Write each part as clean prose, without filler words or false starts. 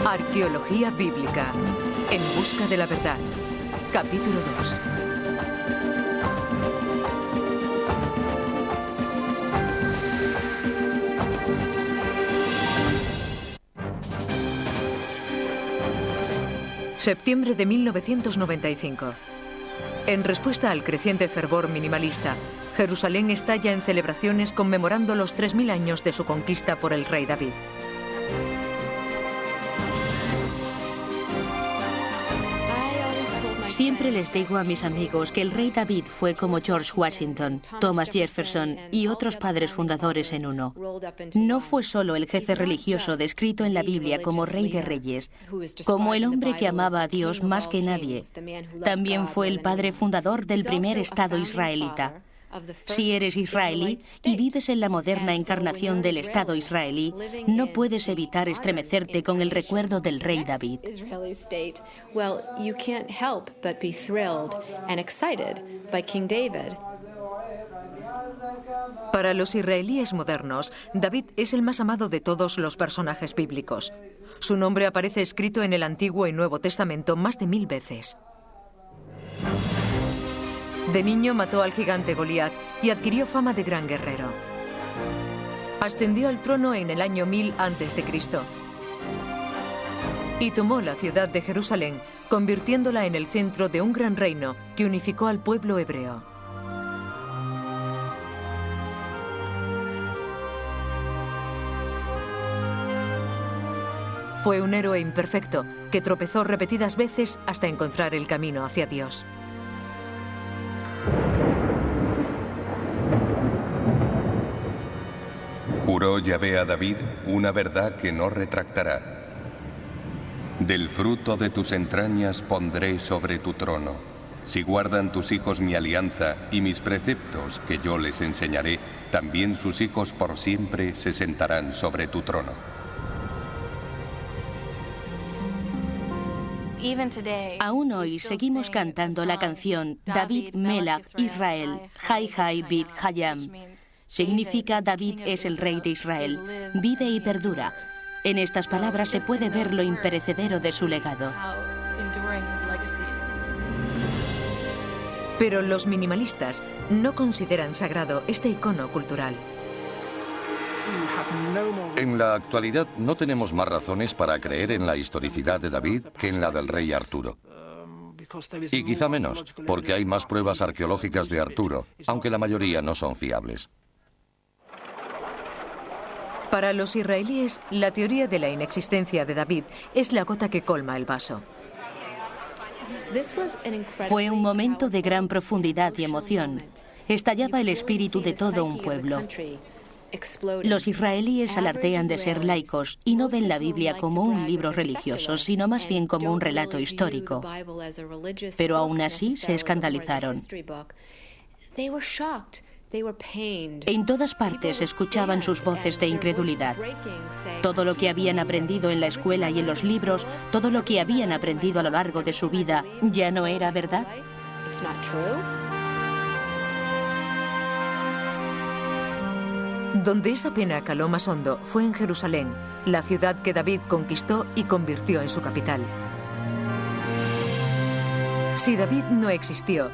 Arqueología bíblica. En busca de la verdad. Capítulo 2. Septiembre de 1995. En respuesta al creciente fervor minimalista, Jerusalén estalla en celebraciones conmemorando los 3000 años de su conquista por el rey David. Siempre les digo a mis amigos que el rey David fue como George Washington, Thomas Jefferson y otros padres fundadores en uno. No fue solo el jefe religioso descrito en la Biblia como rey de reyes, como el hombre que amaba a Dios más que nadie. También fue el padre fundador del primer Estado israelita. Si eres israelí y vives en la moderna encarnación del Estado israelí, no puedes evitar estremecerte con el recuerdo del rey David. Para los israelíes modernos, David es el más amado de todos los personajes bíblicos. Su nombre aparece escrito en el Antiguo y Nuevo Testamento más de 1000 veces. De niño mató al gigante Goliat y adquirió fama de gran guerrero. Ascendió al trono en el año 1000 a.C. y tomó la ciudad de Jerusalén, convirtiéndola en el centro de un gran reino que unificó al pueblo hebreo. Fue un héroe imperfecto que tropezó repetidas veces hasta encontrar el camino hacia Dios. Juró Yahvé a David una verdad que no retractará. Del fruto de tus entrañas pondré sobre tu trono. Si guardan tus hijos mi alianza y mis preceptos que yo les enseñaré, también sus hijos por siempre se sentarán sobre tu trono. Aún hoy seguimos cantando la canción David Melach Israel, Hay Hay Bit Hayam. Significa David es el rey de Israel, vive y perdura. En estas palabras se puede ver lo imperecedero de su legado. Pero los minimalistas no consideran sagrado este icono cultural. En la actualidad no tenemos más razones para creer en la historicidad de David que en la del rey Arturo. Y quizá menos, porque hay más pruebas arqueológicas de Arturo, aunque la mayoría no son fiables. Para los israelíes, la teoría de la inexistencia de David es la gota que colma el vaso. Fue un momento de gran profundidad y emoción. Estallaba el espíritu de todo un pueblo. Los israelíes alardean de ser laicos y no ven la Biblia como un libro religioso, sino más bien como un relato histórico. Pero aún así se escandalizaron. En todas partes escuchaban sus voces de incredulidad. Todo lo que habían aprendido en la escuela y en los libros, todo lo que habían aprendido a lo largo de su vida, ¿ya no era verdad? Donde esa pena caló más hondo fue en Jerusalén, la ciudad que David conquistó y convirtió en su capital. Si David no existió,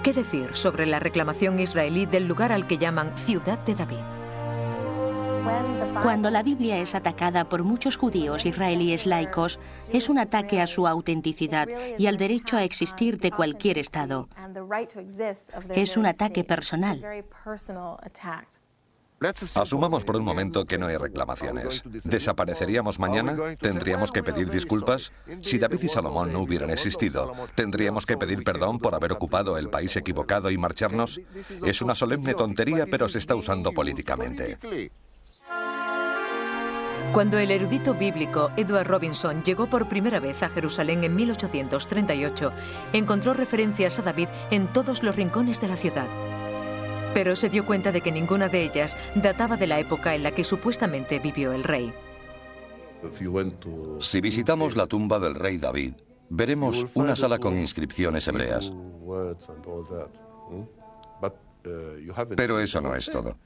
¿qué decir sobre la reclamación israelí del lugar al que llaman Ciudad de David? Cuando la Biblia es atacada por muchos judíos israelíes laicos, es un ataque a su autenticidad y al derecho a existir de cualquier Estado. Es un ataque personal. Asumamos por un momento que no hay reclamaciones. ¿Desapareceríamos mañana? ¿Tendríamos que pedir disculpas? Si David y Salomón no hubieran existido, ¿tendríamos que pedir perdón por haber ocupado el país equivocado y marcharnos? Es una solemne tontería, pero se está usando políticamente. Cuando el erudito bíblico Edward Robinson llegó por primera vez a Jerusalén en 1838, encontró referencias a David en todos los rincones de la ciudad. Pero se dio cuenta de que ninguna de ellas databa de la época en la que supuestamente vivió el rey. Si visitamos la tumba del rey David, veremos una sala con inscripciones hebreas. Pero eso no es todo.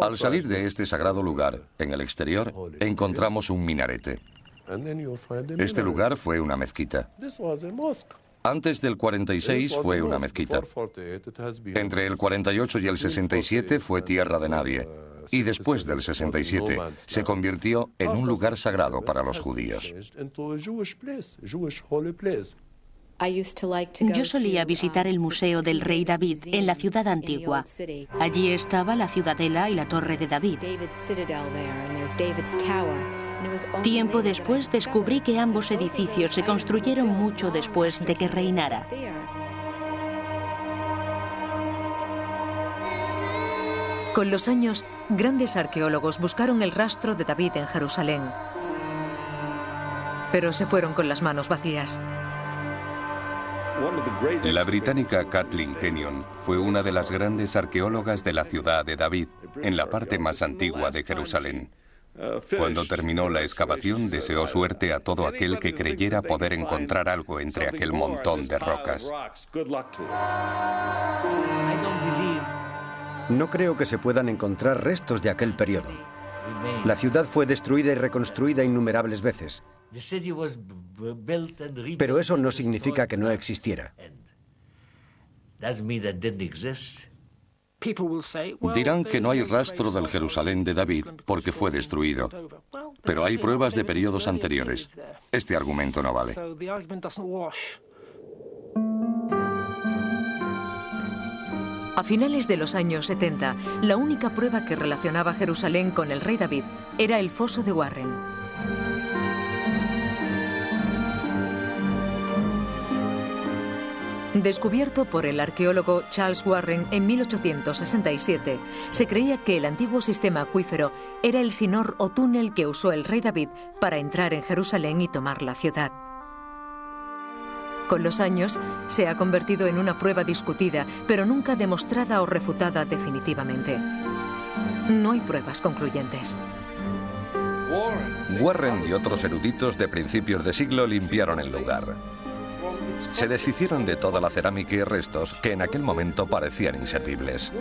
Al salir de este sagrado lugar, en el exterior, encontramos un minarete. Este lugar fue una mezquita. Antes del 46 fue una mezquita. Entre el 48 y el 67 fue tierra de nadie. Y después del 67 se convirtió en un lugar sagrado para los judíos. Yo solía visitar el Museo del Rey David en la ciudad antigua. Allí estaba la ciudadela y la Torre de David. Tiempo después descubrí que ambos edificios se construyeron mucho después de que reinara. Con los años, grandes arqueólogos buscaron el rastro de David en Jerusalén. Pero se fueron con las manos vacías. La británica Kathleen Kenyon fue una de las grandes arqueólogas de la ciudad de David, en la parte más antigua de Jerusalén. Cuando terminó la excavación, deseó suerte a todo aquel que creyera poder encontrar algo entre aquel montón de rocas. No creo que se puedan encontrar restos de aquel periodo. La ciudad fue destruida y reconstruida innumerables veces. Pero eso no significa que no existiera. Dirán que no hay rastro del Jerusalén de David porque fue destruido. Pero hay pruebas de periodos anteriores. Este argumento no vale. A finales de los años 70, la única prueba que relacionaba Jerusalén con el rey David era el foso de Warren. Descubierto por el arqueólogo Charles Warren en 1867, se creía que el antiguo sistema acuífero era el sinor o túnel que usó el rey David para entrar en Jerusalén y tomar la ciudad. Con los años, se ha convertido en una prueba discutida, pero nunca demostrada o refutada definitivamente. No hay pruebas concluyentes. Warren y otros eruditos de principios de siglo limpiaron el lugar. Se deshicieron de toda la cerámica y restos que en aquel momento parecían inservibles.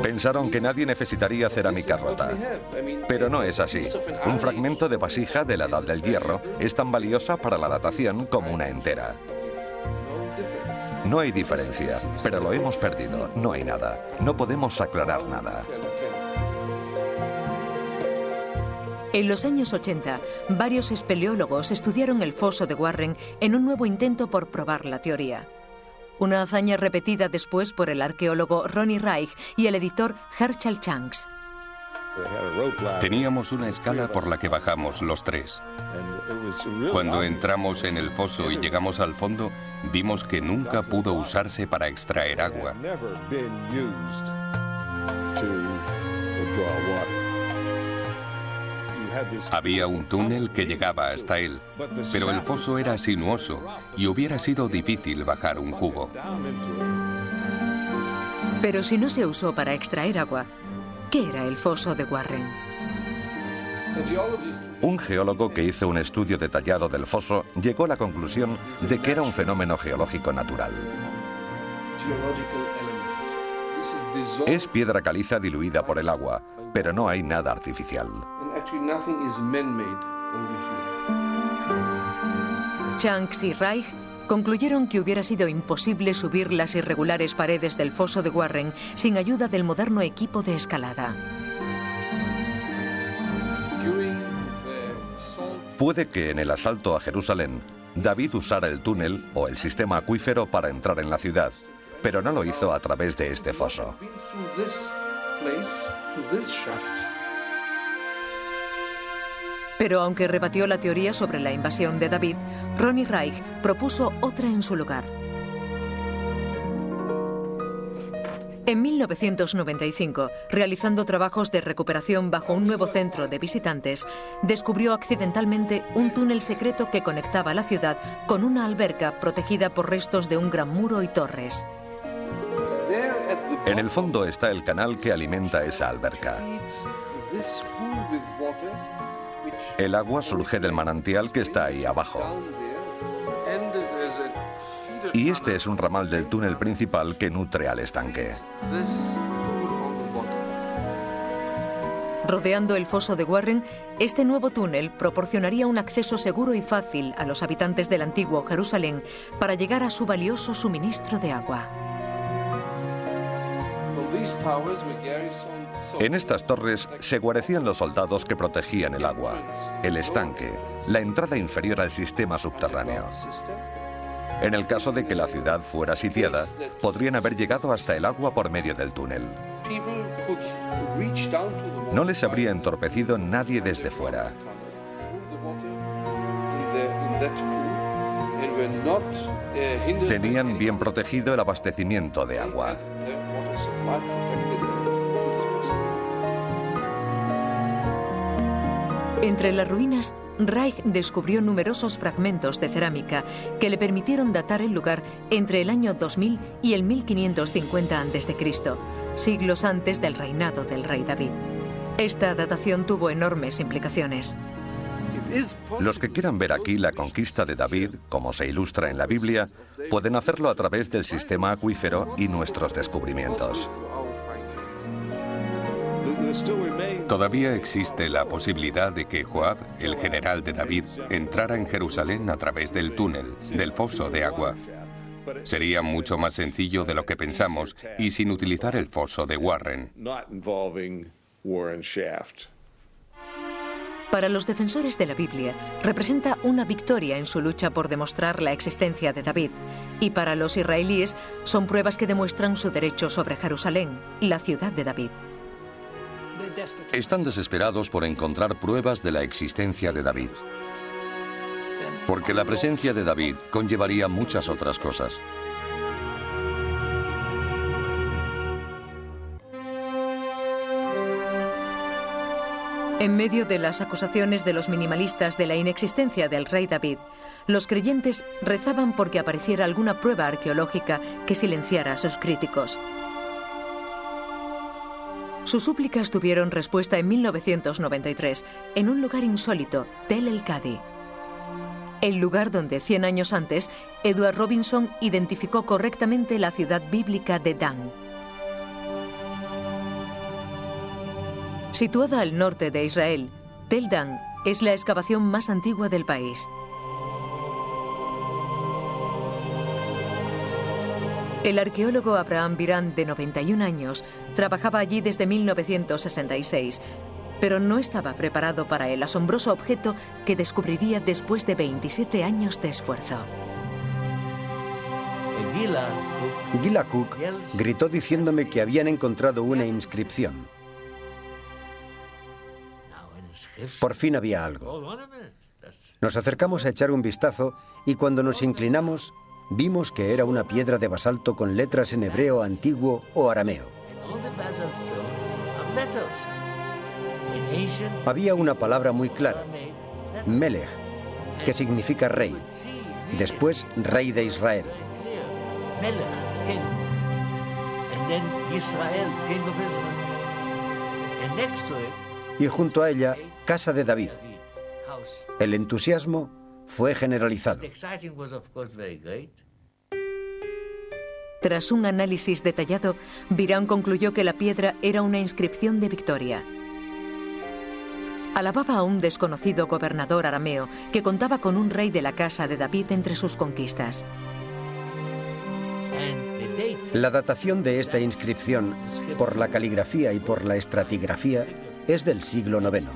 Pensaron que nadie necesitaría cerámica rota. Pero no es así. Un fragmento de vasija de la Edad del Hierro es tan valiosa para la datación como una entera. No hay diferencia, pero lo hemos perdido. No hay nada. No podemos aclarar nada. En los años 80, varios espeleólogos estudiaron el foso de Warren en un nuevo intento por probar la teoría. Una hazaña repetida después por el arqueólogo Ronnie Reich y el editor Herschel Chance. Teníamos una escala por la que bajamos los tres. Cuando entramos en el foso y llegamos al fondo, vimos que nunca pudo usarse para extraer agua. Había un túnel que llegaba hasta él, pero el foso era sinuoso y hubiera sido difícil bajar un cubo. Pero si no se usó para extraer agua, ¿qué era el foso de Warren? Un geólogo que hizo un estudio detallado del foso llegó a la conclusión de que era un fenómeno geológico natural. Es piedra caliza diluida por el agua, pero no hay nada artificial. Chance y Reich concluyeron que hubiera sido imposible subir las irregulares paredes del foso de Warren sin ayuda del moderno equipo de escalada. Puede que en el asalto a Jerusalén, David usara el túnel o el sistema acuífero para entrar en la ciudad, pero no lo hizo a través de este foso. Pero aunque rebatió la teoría sobre la invasión de David, Ronnie Reich propuso otra en su lugar. En 1995, realizando trabajos de recuperación bajo un nuevo centro de visitantes, descubrió accidentalmente un túnel secreto que conectaba la ciudad con una alberca protegida por restos de un gran muro y torres. En el fondo está el canal que alimenta esa alberca. El agua surge del manantial que está ahí abajo. Y este es un ramal del túnel principal que nutre al estanque. Rodeando el foso de Warren, este nuevo túnel proporcionaría un acceso seguro y fácil a los habitantes del antiguo Jerusalén para llegar a su valioso suministro de agua. En estas torres se guarecían los soldados que protegían el agua, el estanque, la entrada inferior al sistema subterráneo. En el caso de que la ciudad fuera sitiada, podrían haber llegado hasta el agua por medio del túnel. No les habría entorpecido nadie desde fuera. Tenían bien protegido el abastecimiento de agua. Entre las ruinas, Reich descubrió numerosos fragmentos de cerámica que le permitieron datar el lugar entre el año 2000 y el 1550 a.C., siglos antes del reinado del rey David. Esta datación tuvo enormes implicaciones. Los que quieran ver aquí la conquista de David, como se ilustra en la Biblia, pueden hacerlo a través del sistema acuífero y nuestros descubrimientos. Todavía existe la posibilidad de que Joab, el general de David, entrara en Jerusalén a través del túnel, del foso de agua. Sería mucho más sencillo de lo que pensamos y sin utilizar el foso de Warren. Para los defensores de la Biblia, representa una victoria en su lucha por demostrar la existencia de David. Y para los israelíes, son pruebas que demuestran su derecho sobre Jerusalén, la ciudad de David. Están desesperados por encontrar pruebas de la existencia de David. Porque la presencia de David conllevaría muchas otras cosas. En medio de las acusaciones de los minimalistas de la inexistencia del rey David, los creyentes rezaban porque apareciera alguna prueba arqueológica que silenciara a sus críticos. Sus súplicas tuvieron respuesta en 1993, en un lugar insólito, Tel el-Kadi. El lugar donde 100 años antes, Edward Robinson identificó correctamente la ciudad bíblica de Dan. Situada al norte de Israel, Tel Dan es la excavación más antigua del país. El arqueólogo Abraham Biran, de 91 años, trabajaba allí desde 1966, pero no estaba preparado para el asombroso objeto que descubriría después de 27 años de esfuerzo. Gila Cook gritó diciéndome que habían encontrado una inscripción. Por fin había algo. Nos acercamos a echar un vistazo y cuando nos inclinamos, vimos que era una piedra de basalto con letras en hebreo antiguo o arameo. Había una palabra muy clara, Melech, que significa rey. Después, rey de Israel. Y junto a ella, Casa de David. El entusiasmo fue generalizado. Tras un análisis detallado, Biran concluyó que la piedra era una inscripción de victoria. Alababa a un desconocido gobernador arameo que contaba con un rey de la casa de David entre sus conquistas. La datación de esta inscripción, por la caligrafía y por la estratigrafía, es del siglo IX.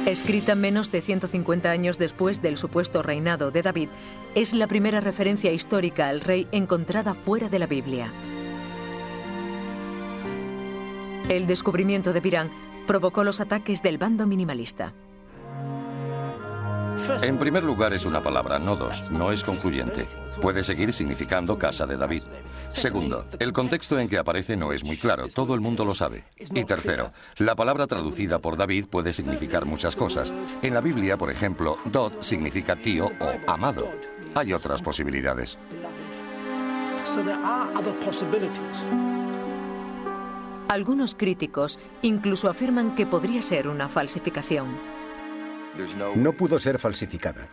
Escrita menos de 150 años después del supuesto reinado de David, es la primera referencia histórica al rey encontrada fuera de la Biblia. El descubrimiento de Biran provocó los ataques del bando minimalista. En primer lugar, es una palabra, no dos, no es concluyente. Puede seguir significando casa de David. Segundo, el contexto en que aparece no es muy claro, todo el mundo lo sabe. Y tercero, la palabra traducida por David puede significar muchas cosas. En la Biblia, por ejemplo, Dod significa tío o amado. Hay otras posibilidades. Algunos críticos incluso afirman que podría ser una falsificación. No pudo ser falsificada.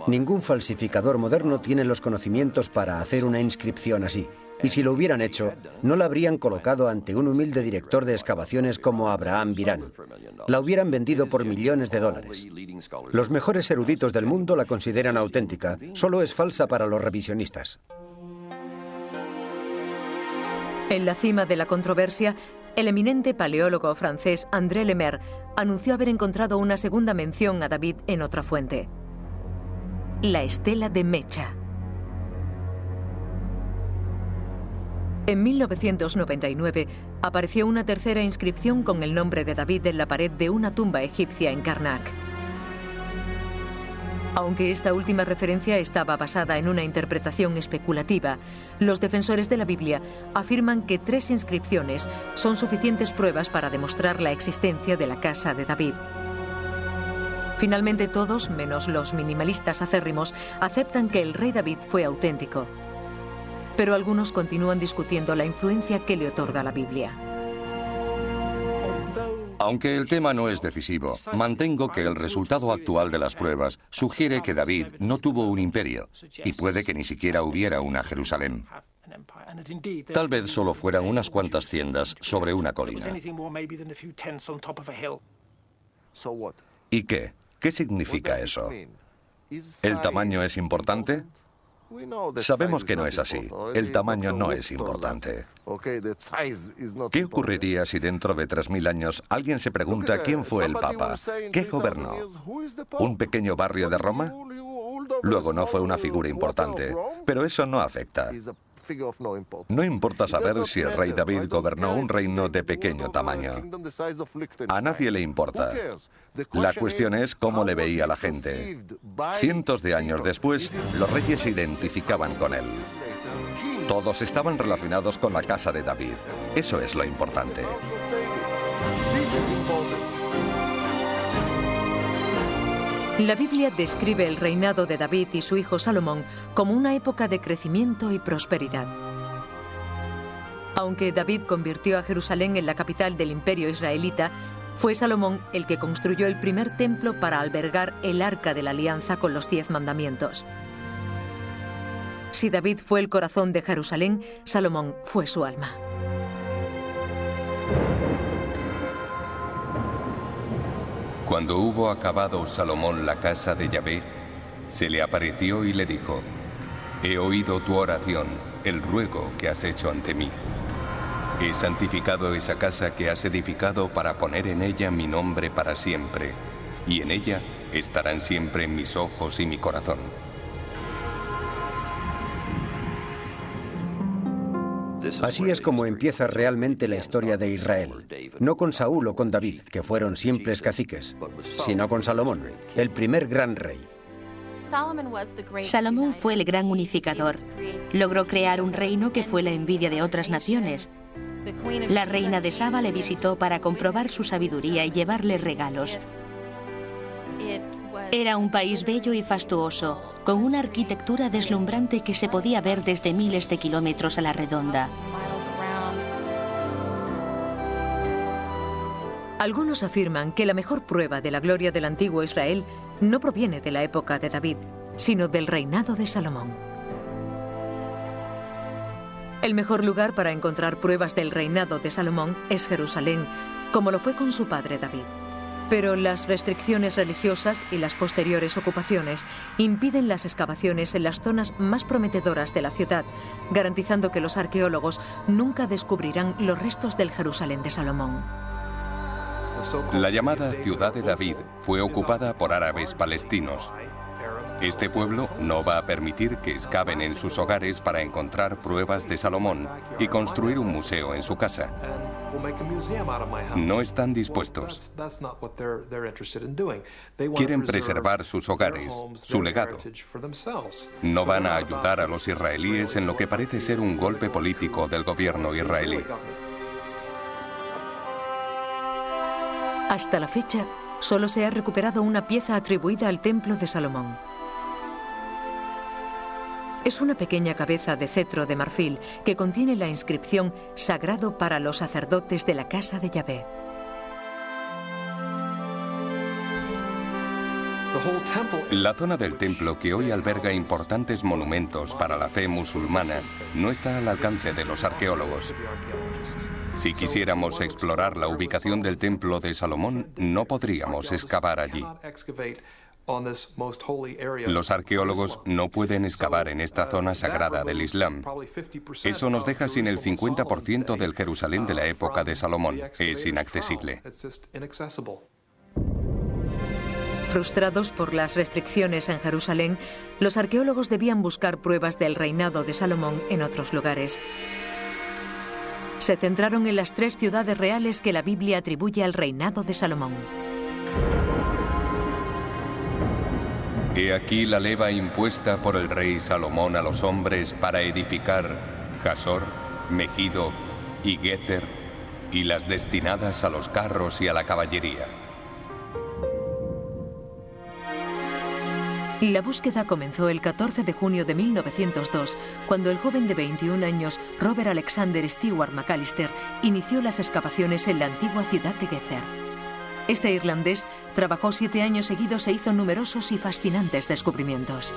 Ningún falsificador moderno tiene los conocimientos para hacer una inscripción así. Y si lo hubieran hecho, no la habrían colocado ante un humilde director de excavaciones como Abraham Virán. La hubieran vendido por millones de dólares. Los mejores eruditos del mundo la consideran auténtica, solo es falsa para los revisionistas. En la cima de la controversia, el eminente paleólogo francés André Lemaire anunció haber encontrado una segunda mención a David en otra fuente: la estela de Mecha. En 1999 apareció una tercera inscripción con el nombre de David en la pared de una tumba egipcia en Karnak. Aunque esta última referencia estaba basada en una interpretación especulativa, los defensores de la Biblia afirman que 3 inscripciones son suficientes pruebas para demostrar la existencia de la casa de David. Finalmente todos, menos los minimalistas acérrimos, aceptan que el rey David fue auténtico. Pero algunos continúan discutiendo la influencia que le otorga la Biblia. Aunque el tema no es decisivo, mantengo que el resultado actual de las pruebas sugiere que David no tuvo un imperio y puede que ni siquiera hubiera una Jerusalén. Tal vez solo fueran unas cuantas tiendas sobre una colina. ¿Y qué? ¿Qué significa eso? ¿El tamaño es importante? Sabemos que no es así. El tamaño no es importante. ¿Qué ocurriría si dentro de 3000 años alguien se pregunta quién fue el Papa? ¿Qué gobernó? ¿Un pequeño barrio de Roma? Luego no fue una figura importante, pero eso no afecta. No importa saber si el rey David gobernó un reino de pequeño tamaño. A nadie le importa. La cuestión es cómo le veía la gente. Cientos de años después, los reyes se identificaban con él. Todos estaban relacionados con la casa de David. Eso es lo importante. La Biblia describe el reinado de David y su hijo Salomón como una época de crecimiento y prosperidad. Aunque David convirtió a Jerusalén en la capital del imperio israelita, fue Salomón el que construyó el primer templo para albergar el Arca de la Alianza con los 10 mandamientos. Si David fue el corazón de Jerusalén, Salomón fue su alma. Cuando hubo acabado Salomón la casa de Yahvé, se le apareció y le dijo: He oído tu oración, el ruego que has hecho ante mí. He santificado esa casa que has edificado para poner en ella mi nombre para siempre, y en ella estarán siempre mis ojos y mi corazón. Así es como empieza realmente la historia de Israel. No con Saúl o con David, que fueron simples caciques, sino con Salomón, el primer gran rey. Salomón fue el gran unificador. Logró crear un reino que fue la envidia de otras naciones. La reina de Saba le visitó para comprobar su sabiduría y llevarle regalos. Era un país bello y fastuoso, con una arquitectura deslumbrante que se podía ver desde miles de kilómetros a la redonda. Algunos afirman que la mejor prueba de la gloria del antiguo Israel no proviene de la época de David, sino del reinado de Salomón. El mejor lugar para encontrar pruebas del reinado de Salomón es Jerusalén, como lo fue con su padre David. Pero las restricciones religiosas y las posteriores ocupaciones impiden las excavaciones en las zonas más prometedoras de la ciudad, garantizando que los arqueólogos nunca descubrirán los restos del Jerusalén de Salomón. La llamada Ciudad de David fue ocupada por árabes palestinos. Este pueblo no va a permitir que excaven en sus hogares para encontrar pruebas de Salomón y construir un museo en su casa. No están dispuestos. Quieren preservar sus hogares, su legado. No van a ayudar a los israelíes en lo que parece ser un golpe político del gobierno israelí. Hasta la fecha, solo se ha recuperado una pieza atribuida al templo de Salomón. Es una pequeña cabeza de cetro de marfil que contiene la inscripción «Sagrado para los sacerdotes de la casa de Yahvé». La zona del templo, que hoy alberga importantes monumentos para la fe musulmana, no está al alcance de los arqueólogos. Si quisiéramos explorar la ubicación del templo de Salomón, no podríamos excavar allí. Los arqueólogos no pueden excavar en esta zona sagrada del Islam. Eso nos deja sin el 50% del Jerusalén de la época de Salomón. Es inaccesible. Frustrados por las restricciones en Jerusalén, los arqueólogos debían buscar pruebas del reinado de Salomón en otros lugares. Se centraron en las 3 ciudades reales que la Biblia atribuye al reinado de Salomón. He aquí la leva impuesta por el rey Salomón a los hombres para edificar Jasor, Megido y Gezer, y las destinadas a los carros y a la caballería. La búsqueda comenzó el 14 de junio de 1902, cuando el joven de 21 años, Robert Alexander Stewart McAllister, inició las excavaciones en la antigua ciudad de Gezer. Este irlandés trabajó 7 años seguidos e hizo numerosos y fascinantes descubrimientos.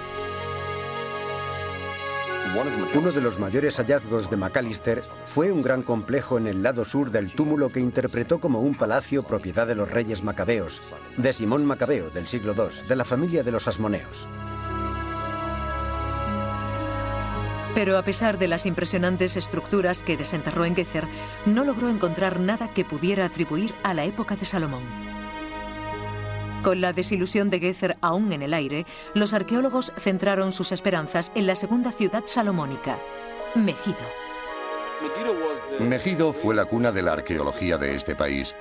Uno de los mayores hallazgos de McAllister fue un gran complejo en el lado sur del túmulo que interpretó como un palacio propiedad de los reyes macabeos, de Simón Macabeo del siglo II, de la familia de los Asmoneos. Pero a pesar de las impresionantes estructuras que desenterró en Gezer, no logró encontrar nada que pudiera atribuir a la época de Salomón. Con la desilusión de Gezer aún en el aire, los arqueólogos centraron sus esperanzas en la segunda ciudad salomónica, Megido. Megido fue la cuna de la arqueología de este país.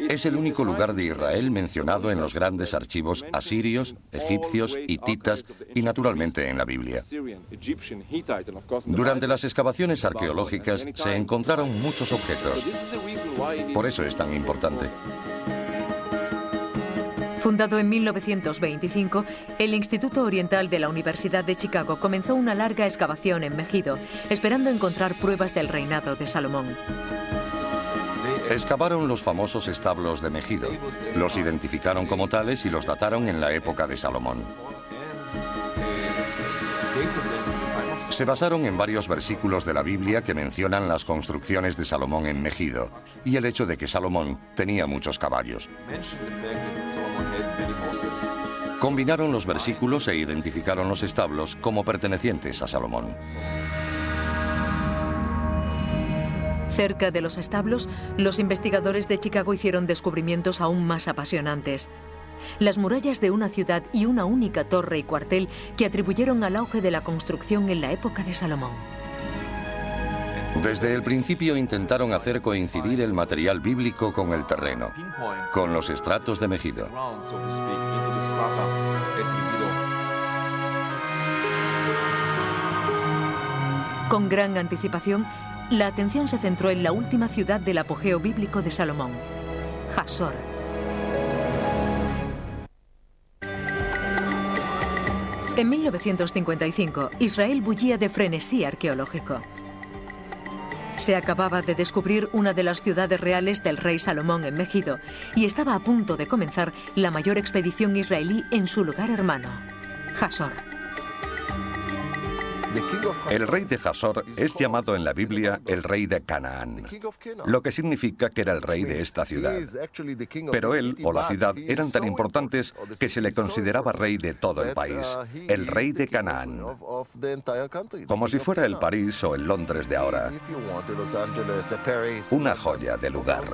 Es el único lugar de Israel mencionado en los grandes archivos asirios, egipcios, hititas y naturalmente en la Biblia. Durante las excavaciones arqueológicas se encontraron muchos objetos. Por eso es tan importante. Fundado en 1925, el Instituto Oriental de la Universidad de Chicago comenzó una larga excavación en Megido, esperando encontrar pruebas del reinado de Salomón. Excavaron los famosos establos de Megido, los identificaron como tales y los dataron en la época de Salomón. Se basaron en varios versículos de la Biblia que mencionan las construcciones de Salomón en Megido y el hecho de que Salomón tenía muchos caballos. Combinaron los versículos e identificaron los establos como pertenecientes a Salomón. Cerca de los establos, los investigadores de Chicago hicieron descubrimientos aún más apasionantes. Las murallas de una ciudad y una única torre y cuartel que atribuyeron al auge de la construcción en la época de Salomón. Desde el principio intentaron hacer coincidir el material bíblico con el terreno, con los estratos de Megido. Con gran anticipación, la atención se centró en la última ciudad del apogeo bíblico de Salomón, Jasor. En 1955, Israel bullía de frenesí arqueológico. Se acababa de descubrir una de las ciudades reales del rey Salomón en Megido y estaba a punto de comenzar la mayor expedición israelí en su lugar hermano, Jasor. El rey de Jasor es llamado en la Biblia el rey de Canaán, lo que significa que era el rey de esta ciudad. Pero él o la ciudad eran tan importantes que se le consideraba rey de todo el país, el rey de Canaán, como si fuera el París o el Londres de ahora, una joya de lugar.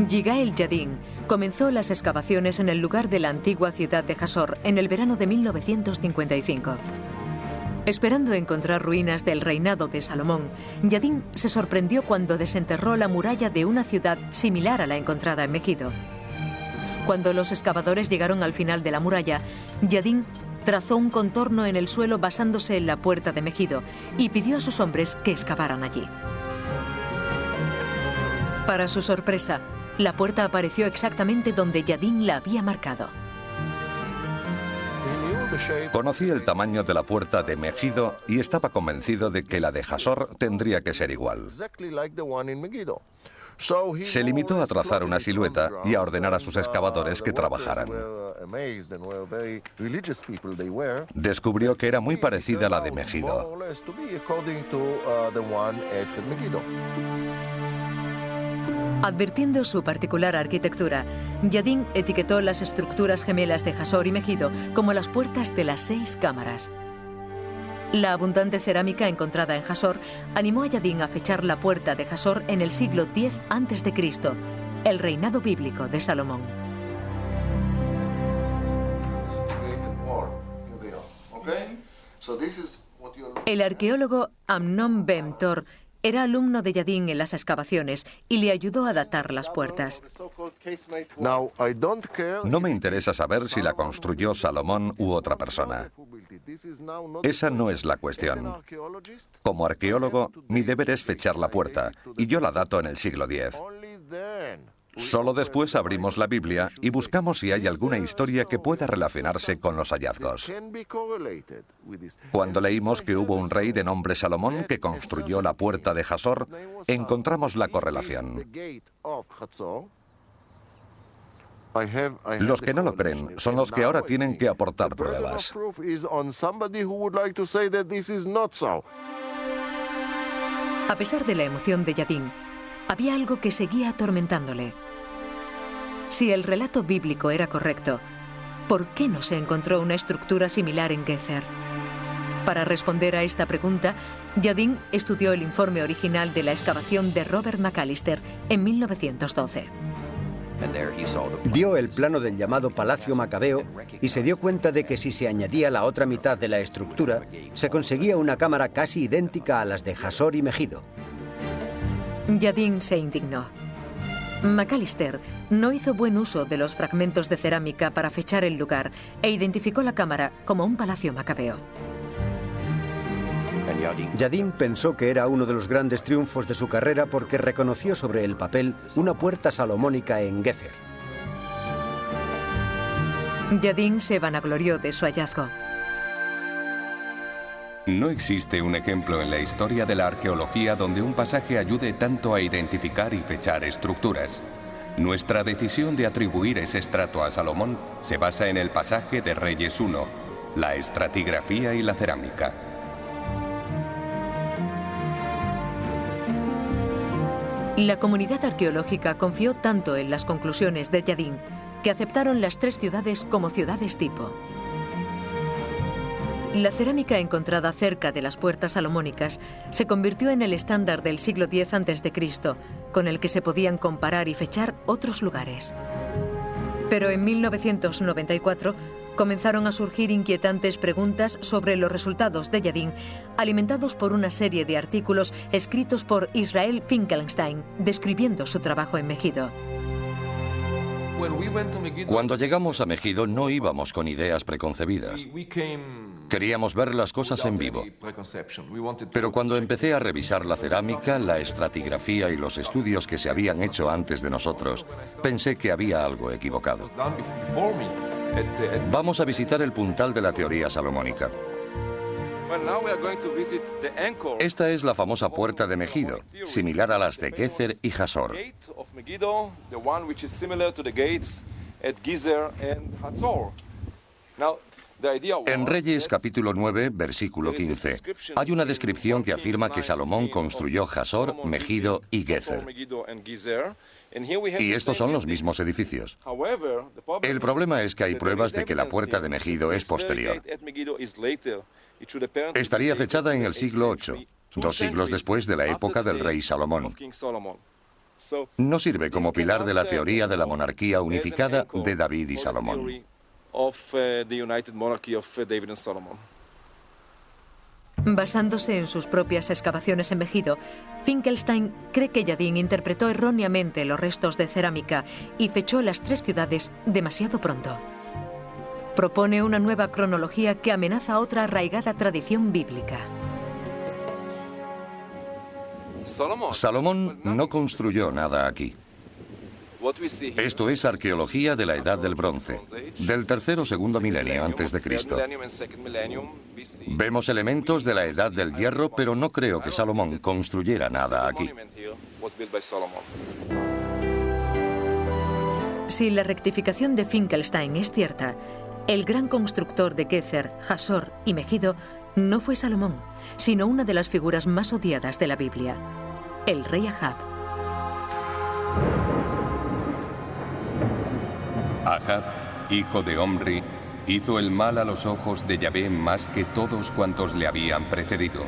Yigael Yadin comenzó las excavaciones en el lugar de la antigua ciudad de Jasor en el verano de 1955. Esperando encontrar ruinas del reinado de Salomón, Yadin se sorprendió cuando desenterró la muralla de una ciudad similar a la encontrada en Megido. Cuando los excavadores llegaron al final de la muralla, Yadin trazó un contorno en el suelo basándose en la puerta de Megido y pidió a sus hombres que excavaran allí. Para su sorpresa, la puerta apareció exactamente donde Yadin la había marcado. Conocí el tamaño de la puerta de Megido y estaba convencido de que la de Jasor tendría que ser igual. Se limitó a trazar una silueta y a ordenar a sus excavadores que trabajaran. Descubrió que era muy parecida a la de Megido. Advirtiendo su particular arquitectura, Yadin etiquetó las estructuras gemelas de Jasor y Megido como las puertas de las 6 cámaras. La abundante cerámica encontrada en Jasor animó a Yadin a fechar la puerta de Jasor en el siglo X a.C., el reinado bíblico de Salomón. El arqueólogo Amnon Ben Tor era alumno de Yadin en las excavaciones y le ayudó a datar las puertas. No me interesa saber si la construyó Salomón u otra persona. Esa no es la cuestión. Como arqueólogo, mi deber es fechar la puerta, y yo la dato en el siglo X. Solo después abrimos la Biblia y buscamos si hay alguna historia que pueda relacionarse con los hallazgos. Cuando leímos que hubo un rey de nombre Salomón que construyó la puerta de Jasor, encontramos la correlación. Los que no lo creen son los que ahora tienen que aportar pruebas. A pesar de la emoción de Yadin, había algo que seguía atormentándole. Si el relato bíblico era correcto, ¿por qué no se encontró una estructura similar en Gezer? Para responder a esta pregunta, Yadin estudió el informe original de la excavación de Robert McAllister en 1912. Vio el plano del llamado Palacio Macabeo y se dio cuenta de que si se añadía la otra mitad de la estructura, se conseguía una cámara casi idéntica a las de Jasor y Megido. Yadin se indignó. McAllister no hizo buen uso de los fragmentos de cerámica para fechar el lugar e identificó la cámara como un palacio macabeo. Yadin pensó que era uno de los grandes triunfos de su carrera porque reconoció sobre el papel una puerta salomónica en Gezer. Yadin se vanaglorió de su hallazgo. No existe un ejemplo en la historia de la arqueología donde un pasaje ayude tanto a identificar y fechar estructuras. Nuestra decisión de atribuir ese estrato a Salomón se basa en el pasaje de Reyes 1, la estratigrafía y la cerámica. La comunidad arqueológica confió tanto en las conclusiones de Yadin que aceptaron las 3 ciudades como ciudades tipo. La cerámica encontrada cerca de las puertas salomónicas se convirtió en el estándar del siglo X a.C., con el que se podían comparar y fechar otros lugares. Pero en 1994 comenzaron a surgir inquietantes preguntas sobre los resultados de Yadin, alimentados por una serie de artículos escritos por Israel Finkelstein, describiendo su trabajo en Megido. Cuando llegamos a Megido no íbamos con ideas preconcebidas. Queríamos ver las cosas en vivo. Pero cuando empecé a revisar la cerámica, la estratigrafía y los estudios que se habían hecho antes de nosotros, pensé que había algo equivocado. Vamos a visitar el puntal de la teoría salomónica. Esta es la famosa puerta de Megido, similar a las de Gezer y Jasor. En Reyes capítulo 9, versículo 15, hay una descripción que afirma que Salomón construyó Jasor, Megido y Gezer. Y estos son los mismos edificios. El problema es que hay pruebas de que la puerta de Megido es posterior. Estaría fechada en el siglo VIII, 2 siglos después de la época del rey Salomón. No sirve como pilar de la teoría de la monarquía unificada de David y Salomón. Basándose en sus propias excavaciones en Megido, Finkelstein cree que Yadin interpretó erróneamente los restos de cerámica y fechó las 3 ciudades demasiado pronto. Propone una nueva cronología que amenaza otra arraigada tradición bíblica. Salomón no construyó nada aquí. Esto es arqueología de la Edad del Bronce, del tercer o segundo milenio antes de Cristo. Vemos elementos de la Edad del Hierro, pero no creo que Salomón construyera nada aquí. Si la rectificación de Finkelstein es cierta, el gran constructor de Gezer, Jasor y Megido no fue Salomón, sino una de las figuras más odiadas de la Biblia, el rey Ahab. Ahab, hijo de Omri, hizo el mal a los ojos de Yahvé más que todos cuantos le habían precedido.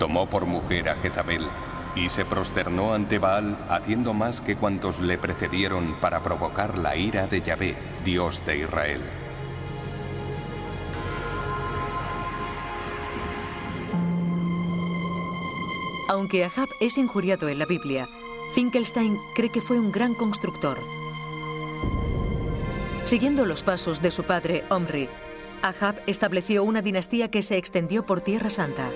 Tomó por mujer a Jezabel y se prosternó ante Baal, haciendo más que cuantos le precedieron para provocar la ira de Yahvé, Dios de Israel. Aunque Ahab es injuriado en la Biblia, Finkelstein cree que fue un gran constructor. Siguiendo los pasos de su padre Omri, Ahab estableció una dinastía que se extendió por Tierra Santa.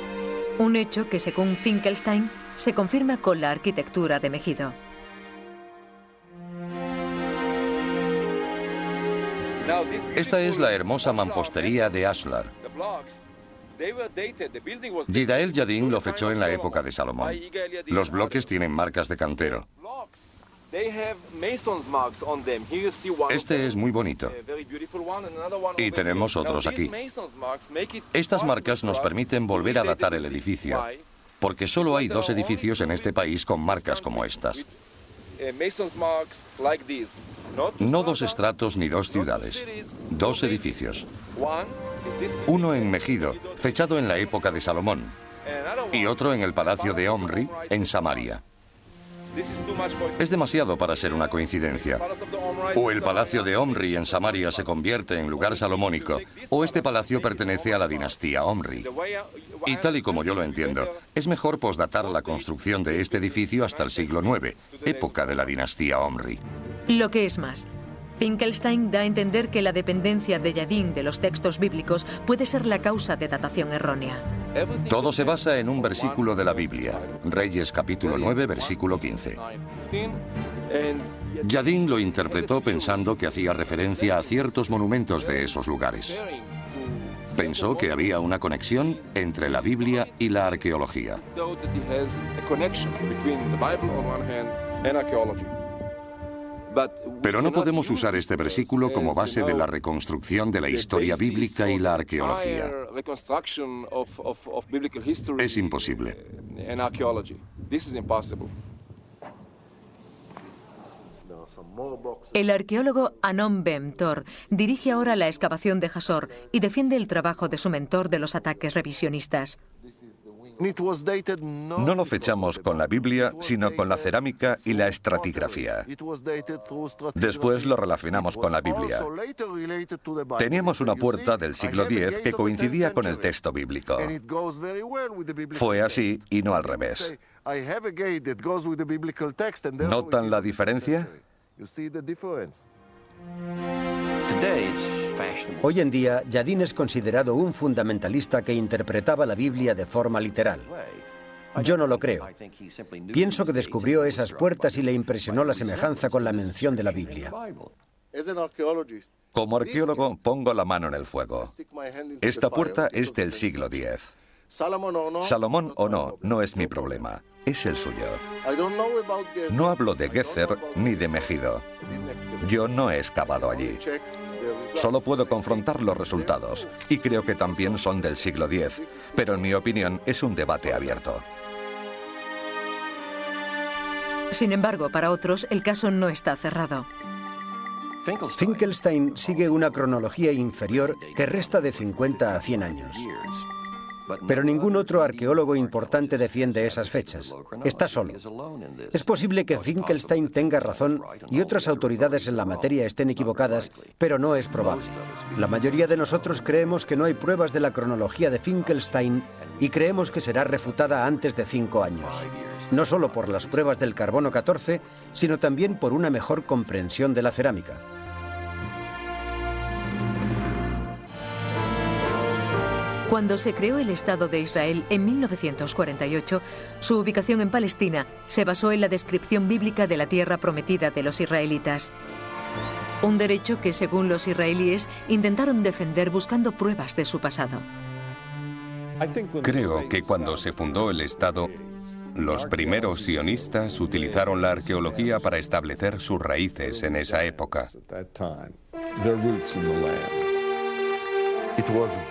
Un hecho que, según Finkelstein, se confirma con la arquitectura de Megido. Esta es la hermosa mampostería de Ashlar. Yidael Yadin lo fechó en la época de Salomón. Los bloques tienen marcas de cantero. Este es muy bonito. Y tenemos otros aquí. Estas marcas nos permiten volver a datar el edificio, porque solo hay 2 edificios en este país con marcas como estas. No 2 estratos ni 2 ciudades, 2 edificios. Uno en Megido, fechado en la época de Salomón, y otro en el palacio de Omri, en Samaria. Es demasiado para ser una coincidencia. O el palacio de Omri en Samaria se convierte en lugar salomónico, o este palacio pertenece a la dinastía Omri. Y tal y como yo lo entiendo, es mejor posdatar la construcción de este edificio hasta el siglo IX, época de la dinastía Omri. Lo que es más, Finkelstein da a entender que la dependencia de Yadin de los textos bíblicos puede ser la causa de datación errónea. Todo se basa en un versículo de la Biblia, Reyes capítulo 9, versículo 15. Yadin lo interpretó pensando que hacía referencia a ciertos monumentos de esos lugares. Pensó que había una conexión entre la Biblia y la arqueología. Pero no podemos usar este versículo como base de la reconstrucción de la historia bíblica y la arqueología. Es imposible. El arqueólogo Anon Ben Tor dirige ahora la excavación de Jasor y defiende el trabajo de su mentor de los ataques revisionistas. No lo fechamos con la Biblia, sino con la cerámica y la estratigrafía. Después lo relacionamos con la Biblia. Teníamos una puerta del siglo X que coincidía con el texto bíblico. Fue así y no al revés. ¿Notan la diferencia? Hoy en día, Yadin es considerado un fundamentalista que interpretaba la Biblia de forma literal. Yo no lo creo. Pienso que descubrió esas puertas y le impresionó la semejanza con la mención de la Biblia. Como arqueólogo, pongo la mano en el fuego. Esta puerta es del siglo X. Salomón o no, no es mi problema. Es el suyo. No hablo de Gezer ni de Megido. Yo no he excavado allí. Solo puedo confrontar los resultados, y creo que también son del siglo X, pero en mi opinión es un debate abierto. Sin embargo, para otros, el caso no está cerrado. Finkelstein sigue una cronología inferior que resta de 50 a 100 años. Pero ningún otro arqueólogo importante defiende esas fechas. Está solo. Es posible que Finkelstein tenga razón y otras autoridades en la materia estén equivocadas, pero no es probable. La mayoría de nosotros creemos que no hay pruebas de la cronología de Finkelstein y creemos que será refutada antes de 5 años. No solo por las pruebas del carbono 14, sino también por una mejor comprensión de la cerámica. Cuando se creó el Estado de Israel en 1948, su ubicación en Palestina se basó en la descripción bíblica de la tierra prometida de los israelitas. Un derecho que, según los israelíes, intentaron defender buscando pruebas de su pasado. Creo que cuando se fundó el Estado, los primeros sionistas utilizaron la arqueología para establecer sus raíces en esa época.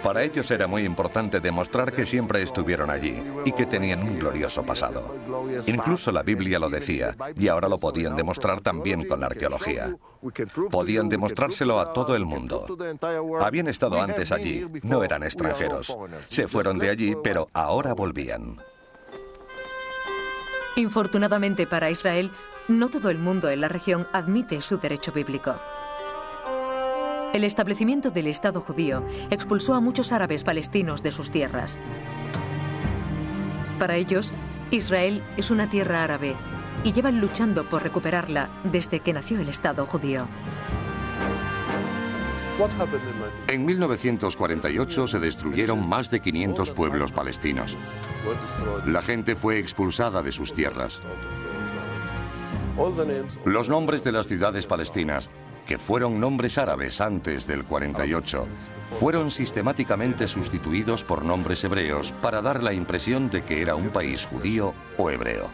Para ellos era muy importante demostrar que siempre estuvieron allí y que tenían un glorioso pasado. Incluso la Biblia lo decía, y ahora lo podían demostrar también con la arqueología. Podían demostrárselo a todo el mundo. Habían estado antes allí, no eran extranjeros. Se fueron de allí, pero ahora volvían. Infortunadamente para Israel, no todo el mundo en la región admite su derecho bíblico. El establecimiento del Estado judío expulsó a muchos árabes palestinos de sus tierras. Para ellos, Israel es una tierra árabe y llevan luchando por recuperarla desde que nació el Estado judío. En 1948 se destruyeron más de 500 pueblos palestinos. La gente fue expulsada de sus tierras. Los nombres de las ciudades palestinas, que fueron nombres árabes antes del 48, fueron sistemáticamente sustituidos por nombres hebreos para dar la impresión de que era un país judío o hebreo.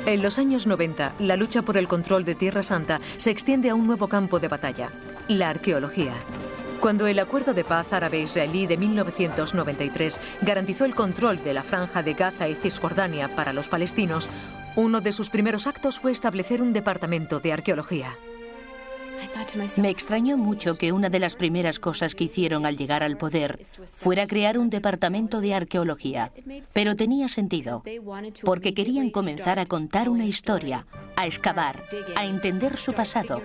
En los años 90, la lucha por el control de Tierra Santa se extiende a un nuevo campo de batalla, la arqueología. Cuando el Acuerdo de Paz Árabe-Israelí de 1993 garantizó el control de la franja de Gaza y Cisjordania para los palestinos, uno de sus primeros actos fue establecer un departamento de arqueología. Me extrañó mucho que una de las primeras cosas que hicieron al llegar al poder fuera crear un departamento de arqueología. Pero tenía sentido, porque querían comenzar a contar una historia, a excavar, a entender su pasado.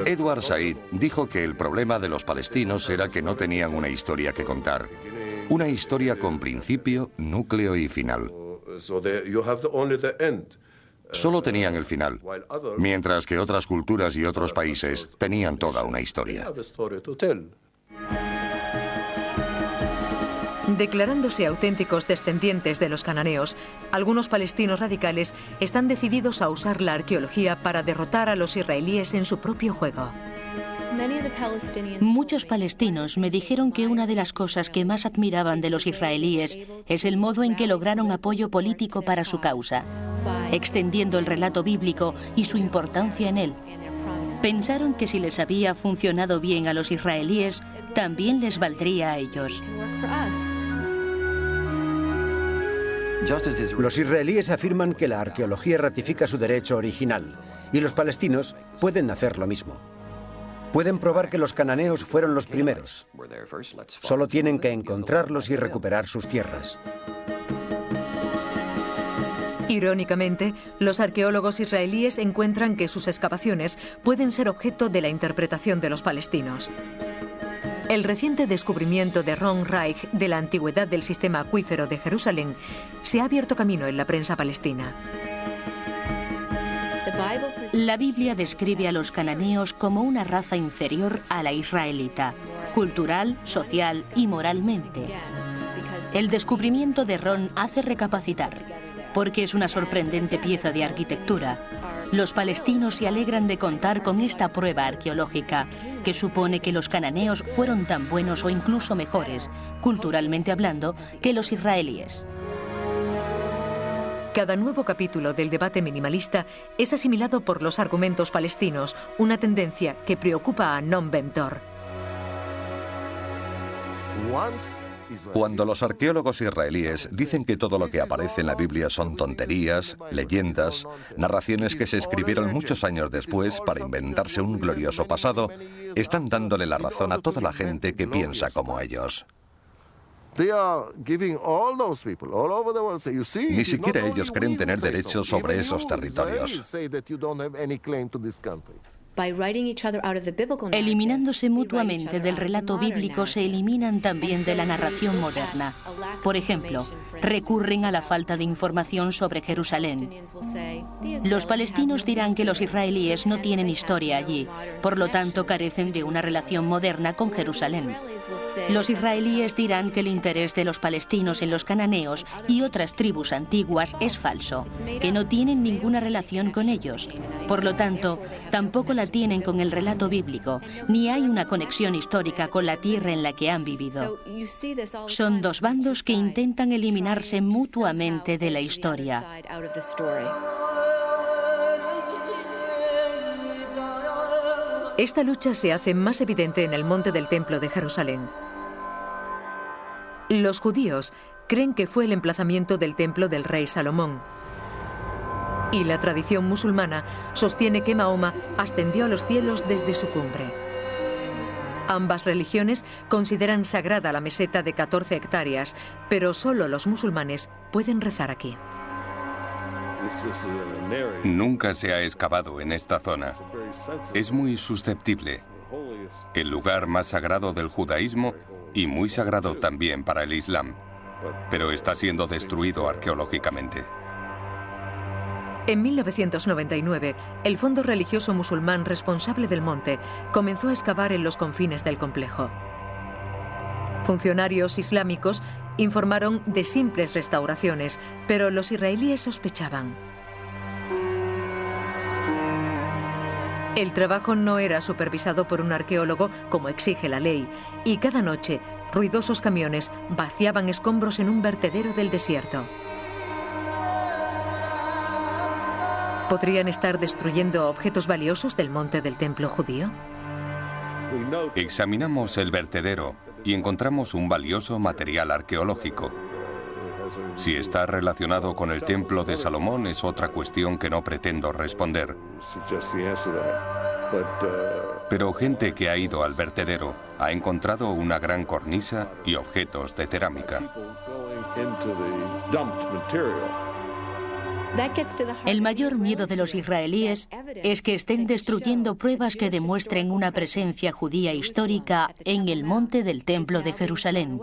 Edward Said dijo que el problema de los palestinos era que no tenían una historia que contar. Una historia con principio, núcleo y final. Solo tenían el final, mientras que otras culturas y otros países tenían toda una historia. Declarándose auténticos descendientes de los cananeos, algunos palestinos radicales están decididos a usar la arqueología para derrotar a los israelíes en su propio juego. Muchos palestinos me dijeron que una de las cosas que más admiraban de los israelíes es el modo en que lograron apoyo político para su causa, extendiendo el relato bíblico y su importancia en él. Pensaron que si les había funcionado bien a los israelíes, también les valdría a ellos. Los israelíes afirman que la arqueología ratifica su derecho original y los palestinos pueden hacer lo mismo. Pueden probar que los cananeos fueron los primeros. Solo tienen que encontrarlos y recuperar sus tierras. Irónicamente, los arqueólogos israelíes encuentran que sus excavaciones pueden ser objeto de la interpretación de los palestinos. El reciente descubrimiento de Ron Reich de la antigüedad del sistema acuífero de Jerusalén se ha abierto camino en la prensa palestina. La Biblia describe a los cananeos como una raza inferior a la israelita, cultural, social y moralmente. El descubrimiento de Ron hace recapacitar, porque es una sorprendente pieza de arquitectura. Los palestinos se alegran de contar con esta prueba arqueológica, que supone que los cananeos fueron tan buenos o incluso mejores, culturalmente hablando, que los israelíes. Cada nuevo capítulo del debate minimalista es asimilado por los argumentos palestinos, una tendencia que preocupa a Noam Ben-Tor. Cuando los arqueólogos israelíes dicen que todo lo que aparece en la Biblia son tonterías, leyendas, narraciones que se escribieron muchos años después para inventarse un glorioso pasado, están dándole la razón a toda la gente que piensa como ellos. Ni siquiera ellos creen tener derechos sobre esos territorios. Eliminándose mutuamente del relato bíblico, se eliminan también de la narración moderna. Por ejemplo, recurren a la falta de información sobre Jerusalén. Los palestinos dirán que los israelíes no tienen historia allí, por lo tanto carecen de una relación moderna con Jerusalén. Los israelíes dirán que el interés de los palestinos en los cananeos y otras tribus antiguas es falso, que no tienen ninguna relación con ellos. Por lo tanto, tampoco la tienen con el relato bíblico, ni hay una conexión histórica con la tierra en la que han vivido. Son dos bandos que intentan eliminarse mutuamente de la historia. Esta lucha se hace más evidente en el monte del Templo de Jerusalén. Los judíos creen que fue el emplazamiento del templo del rey Salomón. Y la tradición musulmana sostiene que Mahoma ascendió a los cielos desde su cumbre. Ambas religiones consideran sagrada la meseta de 14 hectáreas, pero solo los musulmanes pueden rezar aquí. Nunca se ha excavado en esta zona. Es muy susceptible. El lugar más sagrado del judaísmo y muy sagrado también para el Islam, pero está siendo destruido arqueológicamente. En 1999, el Fondo Religioso Musulmán responsable del monte comenzó a excavar en los confines del complejo. Funcionarios islámicos informaron de simples restauraciones, pero los israelíes sospechaban. El trabajo no era supervisado por un arqueólogo como exige la ley, y cada noche ruidosos camiones vaciaban escombros en un vertedero del desierto. ¿Podrían estar destruyendo objetos valiosos del monte del templo judío? Examinamos el vertedero y encontramos un valioso material arqueológico. Si está relacionado con el templo de Salomón es otra cuestión que no pretendo responder. Pero gente que ha ido al vertedero ha encontrado una gran cornisa y objetos de cerámica. El mayor miedo de los israelíes es que estén destruyendo pruebas que demuestren una presencia judía histórica en el monte del Templo de Jerusalén.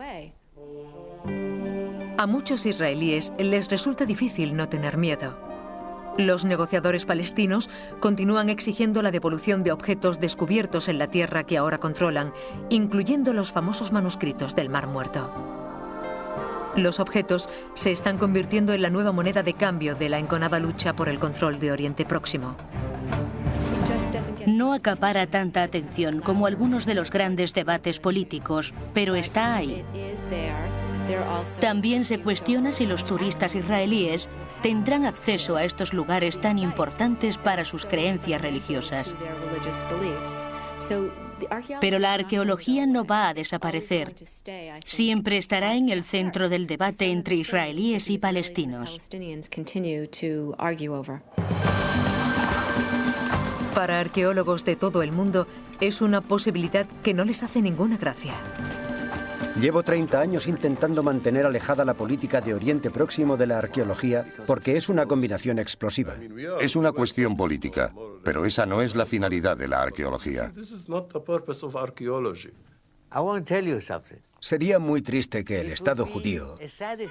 A muchos israelíes les resulta difícil no tener miedo. Los negociadores palestinos continúan exigiendo la devolución de objetos descubiertos en la tierra que ahora controlan, incluyendo los famosos manuscritos del Mar Muerto. Los objetos se están convirtiendo en la nueva moneda de cambio de la enconada lucha por el control de Oriente Próximo. No acapara tanta atención como algunos de los grandes debates políticos, pero está ahí. También se cuestiona si los turistas israelíes tendrán acceso a estos lugares tan importantes para sus creencias religiosas. Pero la arqueología no va a desaparecer. Siempre estará en el centro del debate entre israelíes y palestinos. Para arqueólogos de todo el mundo, es una posibilidad que no les hace ninguna gracia. Llevo 30 años intentando mantener alejada la política de Oriente Próximo de la arqueología porque es una combinación explosiva. Es una cuestión política, pero esa no es la finalidad de la arqueología. Sería muy triste que el Estado judío,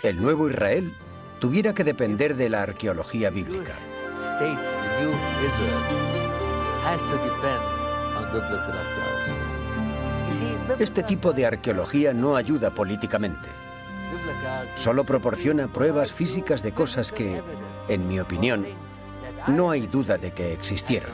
el nuevo Israel, tuviera que depender de la arqueología bíblica. Este tipo de arqueología no ayuda políticamente. Solo proporciona pruebas físicas de cosas que, en mi opinión, no hay duda de que existieron.